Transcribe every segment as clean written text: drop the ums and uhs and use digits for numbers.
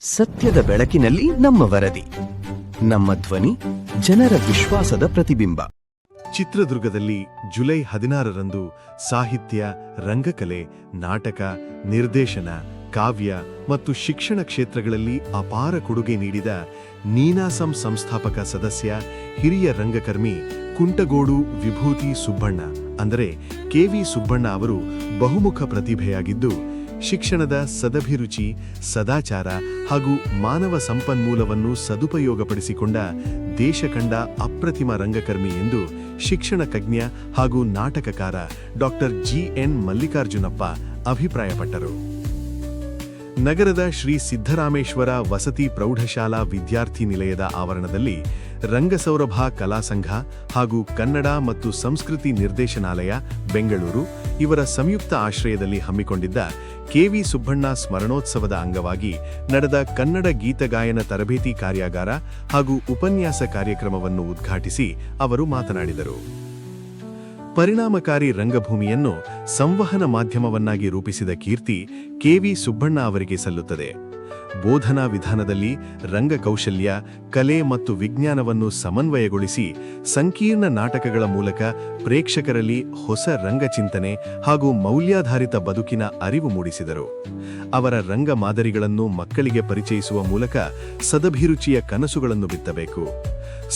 ಸತ್ಯದ ಬೆಳಕಿನಲ್ಲಿ ನಮ್ಮ ವರದಿ, ನಮ್ಮ ಧ್ವನಿ, ಜನರ ವಿಶ್ವಾಸದ ಪ್ರತಿಬಿಂಬ. ಚಿತ್ರದುರ್ಗದಲ್ಲಿ ಜುಲೈ 16ರಂದು ಸಾಹಿತ್ಯ, ರಂಗಕಲೆ, ನಾಟಕ, ನಿರ್ದೇಶನ, ಕಾವ್ಯ ಮತ್ತು ಶಿಕ್ಷಣ ಕ್ಷೇತ್ರಗಳಲ್ಲಿ ಅಪಾರ ಕೊಡುಗೆ ನೀಡಿದ ನೀನಾಸಂ ಸಂಸ್ಥಾಪಕ ಸದಸ್ಯ, ಹಿರಿಯ ರಂಗಕರ್ಮಿ ಕುಂಟಗೋಡು ವಿಭೂತಿ ಸುಬ್ಬಣ್ಣ ಅಂದರೆ ಕೆ.ವಿ. ಸುಬ್ಬಣ್ಣ ಅವರು ಬಹುಮುಖ ಪ್ರತಿಭೆಯಾಗಿದ್ದು, ಶಿಕ್ಷಣದ ಸದಭಿರುಚಿ, ಸದಾಚಾರ ಹಾಗೂ ಮಾನವ ಸಂಪನ್ಮೂಲವನ್ನು ಸದುಪಯೋಗಪಡಿಸಿಕೊಂಡ ದೇಶ ಕಂಡ ಅಪ್ರತಿಮ ರಂಗಕರ್ಮಿ ಎಂದು ಶಿಕ್ಷಣ ತಜ್ಞ ಹಾಗೂ ನಾಟಕಕಾರ ಡಾಕ್ಟರ್ ಜಿ.ಎನ್. ಮಲ್ಲಿಕಾರ್ಜುನಪ್ಪ ಅಭಿಪ್ರಾಯಪಟ್ಟರು. ನಗರದ ಶ್ರೀ ಸಿದ್ದರಾಮೇಶ್ವರ ವಸತಿ ಪ್ರೌಢಶಾಲಾ ವಿದ್ಯಾರ್ಥಿ ನಿಲಯದ ಆವರಣದಲ್ಲಿ ರಂಗಸೌರಭ ಕಲಾಸಂಘ ಹಾಗೂ ಕನ್ನಡ ಮತ್ತು ಸಂಸ್ಕೃತಿ ನಿರ್ದೇಶನಾಲಯ ಬೆಂಗಳೂರು ಇವರ ಸಂಯುಕ್ತ ಆಶ್ರಯದಲ್ಲಿ ಹಮ್ಮಿಕೊಂಡಿದ್ದ ಕೆ.ವಿ. ಸುಬ್ಬಣ್ಣ ಸ್ಮರಣೋತ್ಸವದ ಅಂಗವಾಗಿ ನಡೆದ ಕನ್ನಡ ಗೀತಗಾಯನ ತರಬೇತಿ ಕಾರ್ಯಾಗಾರ ಹಾಗೂ ಉಪನ್ಯಾಸ ಕಾರ್ಯಕ್ರಮವನ್ನು ಉದ್ಘಾಟಿಸಿ ಅವರು ಮಾತನಾಡಿದರು. ಪರಿಣಾಮಕಾರಿ ರಂಗಭೂಮಿಯನ್ನು ಸಂವಹನ ಮಾಧ್ಯಮವನ್ನಾಗಿ ರೂಪಿಸಿದ ಕೀರ್ತಿ ಕೆ.ವಿ. ಸುಬ್ಬಣ್ಣ ಅವರಿಗೆ ಸಲ್ಲುತ್ತದೆ. ಬೋಧನಾ ವಿಧಾನದಲ್ಲಿ ರಂಗಕೌಶಲ್ಯ, ಕಲೆ ಮತ್ತು ವಿಜ್ಞಾನವನ್ನು ಸಮನ್ವಯಗೊಳಿಸಿ ಸಂಕೀರ್ಣ ನಾಟಕಗಳ ಮೂಲಕ ಪ್ರೇಕ್ಷಕರಲ್ಲಿ ಹೊಸ ರಂಗಚಿಂತನೆ ಹಾಗೂ ಮೌಲ್ಯಾಧಾರಿತ ಬದುಕಿನ ಅರಿವು ಮೂಡಿಸಿದರು. ಅವರ ರಂಗ ಮಾದರಿಗಳನ್ನು ಮಕ್ಕಳಿಗೆ ಪರಿಚಯಿಸುವ ಮೂಲಕ ಸದಭಿರುಚಿಯ ಕನಸುಗಳನ್ನು ಬಿತ್ತಬೇಕು.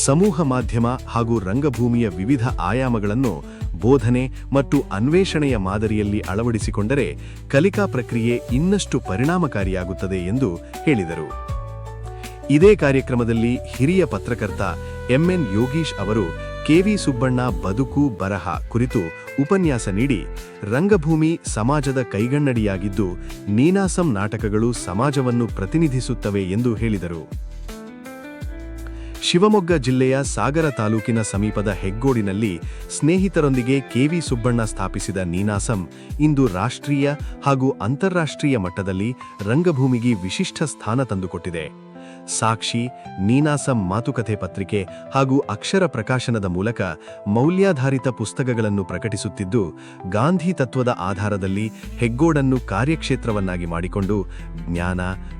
ಸಮೂಹ ಮಾಧ್ಯಮ ಹಾಗೂ ರಂಗಭೂಮಿಯ ವಿವಿಧ ಆಯಾಮಗಳನ್ನು ಬೋಧನೆ ಮತ್ತು ಅನ್ವೇಷಣೆಯ ಮಾದರಿಯಲ್ಲಿ ಅಳವಡಿಸಿಕೊಂಡರೆ ಕಲಿಕಾ ಪ್ರಕ್ರಿಯೆ ಇನ್ನಷ್ಟು ಪರಿಣಾಮಕಾರಿಯಾಗುತ್ತದೆ ಎಂದು ಹೇಳಿದರು. ಇದೇ ಕಾರ್ಯಕ್ರಮದಲ್ಲಿ ಹಿರಿಯ ಪತ್ರಕರ್ತ ಎಂ.ಎನ್. ಯೋಗೀಶ್ ಅವರು ಕೆ.ವಿ. ಸುಬ್ಬಣ್ಣ ಬದುಕು ಬರಹ ಕುರಿತು ಉಪನ್ಯಾಸ ನೀಡಿ, ರಂಗಭೂಮಿ ಸಮಾಜದ ಕೈಗನ್ನಡಿಯಾಗಿದ್ದು ನೀನಾಸಂ ನಾಟಕಗಳು ಸಮಾಜವನ್ನು ಪ್ರತಿನಿಧಿಸುತ್ತವೆ ಎಂದು ಹೇಳಿದರು. ಶಿವಮೊಗ್ಗ ಜಿಲ್ಲೆಯ ಸಾಗರ ತಾಲೂಕಿನ ಸಮೀಪದ ಹೆಗ್ಗೋಡಿನಲ್ಲಿ ಸ್ನೇಹಿತರೊಂದಿಗೆ ಕೆ.ವಿ. ಸುಬ್ಬಣ್ಣ ಸ್ಥಾಪಿಸಿದ ನೀನಾಸಂ ಇಂದು ರಾಷ್ಟ್ರೀಯ ಹಾಗೂ ಅಂತಾರಾಷ್ಟ್ರೀಯ ಮಟ್ಟದಲ್ಲಿ ರಂಗಭೂಮಿಗೆ ವಿಶಿಷ್ಟ ಸ್ಥಾನ ತಂದುಕೊಟ್ಟಿದೆ. ಸಾಕ್ಷಿ, ನೀನಾಸಂ ಮಾತುಕತೆ ಪತ್ರಿಕೆ ಹಾಗೂ ಅಕ್ಷರ ಪ್ರಕಾಶನದ ಮೂಲಕ ಮೌಲ್ಯಾಧಾರಿತ ಪುಸ್ತಕಗಳನ್ನು ಪ್ರಕಟಿಸುತ್ತಿದ್ದು, ಗಾಂಧಿ ತತ್ವದ ಆಧಾರದಲ್ಲಿ ಹೆಗ್ಗೋಡನ್ನು ಕಾರ್ಯಕ್ಷೇತ್ರವನ್ನಾಗಿ ಮಾಡಿಕೊಂಡು ಜ್ಞಾನ,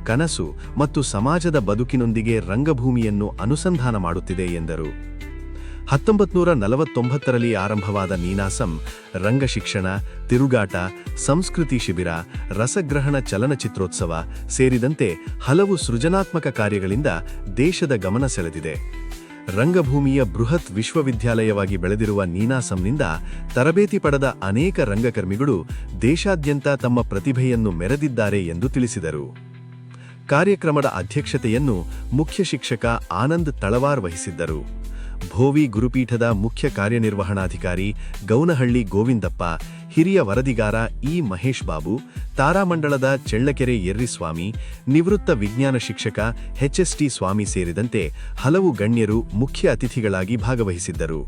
ಕನಸು ಮತ್ತು ಸಮಾಜದ ಬದುಕಿನೊಂದಿಗೆ ರಂಗಭೂಮಿಯನ್ನು ಅನುಸಂಧಾನ ಮಾಡುತ್ತಿದೆ ಎಂದರು. 1949ರಲ್ಲಿ ಆರಂಭವಾದ ನೀನಾಸಂ ರಂಗಶಿಕ್ಷಣ, ತಿರುಗಾಟ, ಸಂಸ್ಕೃತಿ ಶಿಬಿರ, ರಸಗ್ರಹಣ ಚಲನಚಿತ್ರೋತ್ಸವ ಸೇರಿದಂತೆ ಹಲವು ಸೃಜನಾತ್ಮಕ ಕಾರ್ಯಗಳಿಂದ ದೇಶದ ಗಮನ ಸೆಳೆದಿದೆ. ರಂಗಭೂಮಿಯ ಬೃಹತ್ ವಿಶ್ವವಿದ್ಯಾಲಯವಾಗಿ ಬೆಳೆದಿರುವ ನೀನಾಸಂನಿಂದ ತರಬೇತಿ ಪಡೆದ ಅನೇಕ ರಂಗಕರ್ಮಿಗಳು ದೇಶಾದ್ಯಂತ ತಮ್ಮ ಪ್ರತಿಭೆಯನ್ನು ಮೆರೆದಿದ್ದಾರೆ ಎಂದು ತಿಳಿಸಿದರು. ಕಾರ್ಯಕ್ರಮದ ಅಧ್ಯಕ್ಷತೆಯನ್ನು ಮುಖ್ಯ ಶಿಕ್ಷಕ ಆನಂದ್ ತಳವಾರ್ ವಹಿಸಿದ್ದರು. ಭೋವಿ ಗುರುಪೀಠದ ಮುಖ್ಯ ಕಾರ್ಯನಿರ್ವಹಣಾಧಿಕಾರಿ ಗೌನಹಳ್ಳಿ ಗೋವಿಂದಪ್ಪ, ಹಿರಿಯ ವರದಿಗಾರ ಇ. ಮಹೇಶ್ ಬಾಬು, ತಾರಾಮಂಡಳದ ಚೆಳ್ಳಕೆರೆ ಯರ್ರಿಸ್ವಾಮಿ, ನಿವೃತ್ತ ವಿಜ್ಞಾನ ಶಿಕ್ಷಕ ಎಚ್.ಎಸ್.ಟಿ. ಸ್ವಾಮಿ ಸೇರಿದಂತೆ ಹಲವು ಗಣ್ಯರು ಮುಖ್ಯ ಅತಿಥಿಗಳಾಗಿ ಭಾಗವಹಿಸಿದ್ದರು.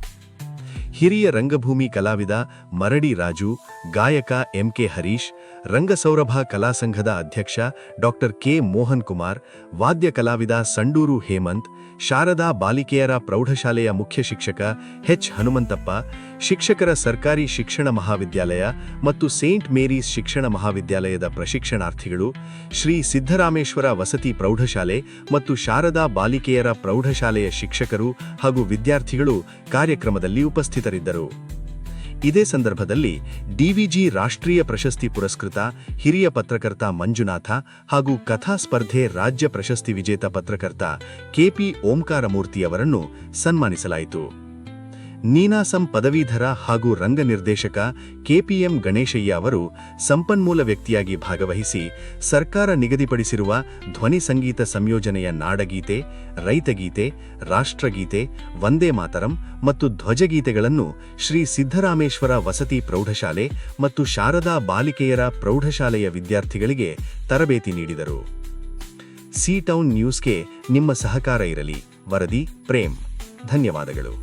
ಹಿರಿಯ ರಂಗಭೂಮಿ ಕಲಾವಿದ ಮರಡಿ ರಾಜು, ಗಾಯಕ ಎಂ.ಕೆ. ಹರೀಶ್, ರಂಗಸೌರಭ ಕಲಾಸಂಘದ ಅಧ್ಯಕ್ಷ ಡಾಕ್ಟರ್ ಕೆ. ಮೋಹನ್ ಕುಮಾರ್, ವಾದ್ಯ ಕಲಾವಿದ ಸಂಡೂರು ಹೇಮಂತ್, ಶಾರದಾ ಬಾಲಿಕೆಯರ ಪ್ರೌಢಶಾಲೆಯ ಮುಖ್ಯ ಶಿಕ್ಷಕ ಎಚ್. ಹನುಮಂತಪ್ಪ, ಶಿಕ್ಷಕರ ಸರ್ಕಾರಿ ಶಿಕ್ಷಣ ಮಹಾವಿದ್ಯಾಲಯ ಮತ್ತು ಸೇಂಟ್ ಮೇರೀಸ್ ಶಿಕ್ಷಣ ಮಹಾವಿದ್ಯಾಲಯದ ಪ್ರಶಿಕ್ಷಣಾರ್ಥಿಗಳು, ಶ್ರೀ ಸಿದ್ದರಾಮೇಶ್ವರ ವಸತಿ ಪ್ರೌಢಶಾಲೆ ಮತ್ತು ಶಾರದಾ ಬಾಲಿಕೆಯರ ಪ್ರೌಢಶಾಲೆಯ ಶಿಕ್ಷಕರು ಹಾಗೂ ವಿದ್ಯಾರ್ಥಿಗಳು ಕಾರ್ಯಕ್ರಮದಲ್ಲಿ ಉಪಸ್ಥಿತರಿದ್ದರು. ಇದೇ ಸಂದರ್ಭದಲ್ಲಿ ಡಿವಿಜಿ ರಾಷ್ಟ್ರೀಯ ಪ್ರಶಸ್ತಿ ಪುರಸ್ಕೃತ ಹಿರಿಯ ಪತ್ರಕರ್ತ ಮಂಜುನಾಥ ಹಾಗೂ ಕಥಾ ಸ್ಪರ್ಧೆ ರಾಜ್ಯ ಪ್ರಶಸ್ತಿ ವಿಜೇತ ಪತ್ರಕರ್ತ ಕೆ.ಪಿ. ಓಂಕಾರಮೂರ್ತಿಯವರನ್ನು ಸನ್ಮಾನಿಸಲಾಯಿತು. ನೀನಾಸಂ ಪದವೀಧರ ಹಾಗೂ ರಂಗ ನಿರ್ದೇಶಕ ಕೆ.ಪಿ.ಎಂ. ಗಣೇಶಯ್ಯ ಅವರು ಸಂಪನ್ಮೂಲ ವ್ಯಕ್ತಿಯಾಗಿ ಭಾಗವಹಿಸಿ ಸರ್ಕಾರ ನಿಗದಿಪಡಿಸಿರುವ ಧ್ವನಿ ಸಂಗೀತ ಸಂಯೋಜನೆಯ ನಾಡಗೀತೆ, ರೈತಗೀತೆ, ರಾಷ್ಟ್ರಗೀತೆ, ವಂದೇ ಮಾತರಂ ಮತ್ತು ಧ್ವಜಗೀತೆಗಳನ್ನು ಶ್ರೀ ಸಿದ್ದರಾಮೇಶ್ವರ ವಸತಿ ಪ್ರೌಢಶಾಲೆ ಮತ್ತು ಶಾರದಾ ಬಾಲಿಕೆಯರ ಪ್ರೌಢಶಾಲೆಯ ವಿದ್ಯಾರ್ಥಿಗಳಿಗೆ ತರಬೇತಿ ನೀಡಿದರು. ಸಿ ಟೌನ್ ನ್ಯೂಸ್ಗೆ ನಿಮ್ಮ ಸಹಕಾರ ಇರಲಿ. ವರದಿ ಪ್ರೇಮ್. ಧನ್ಯವಾದಗಳು.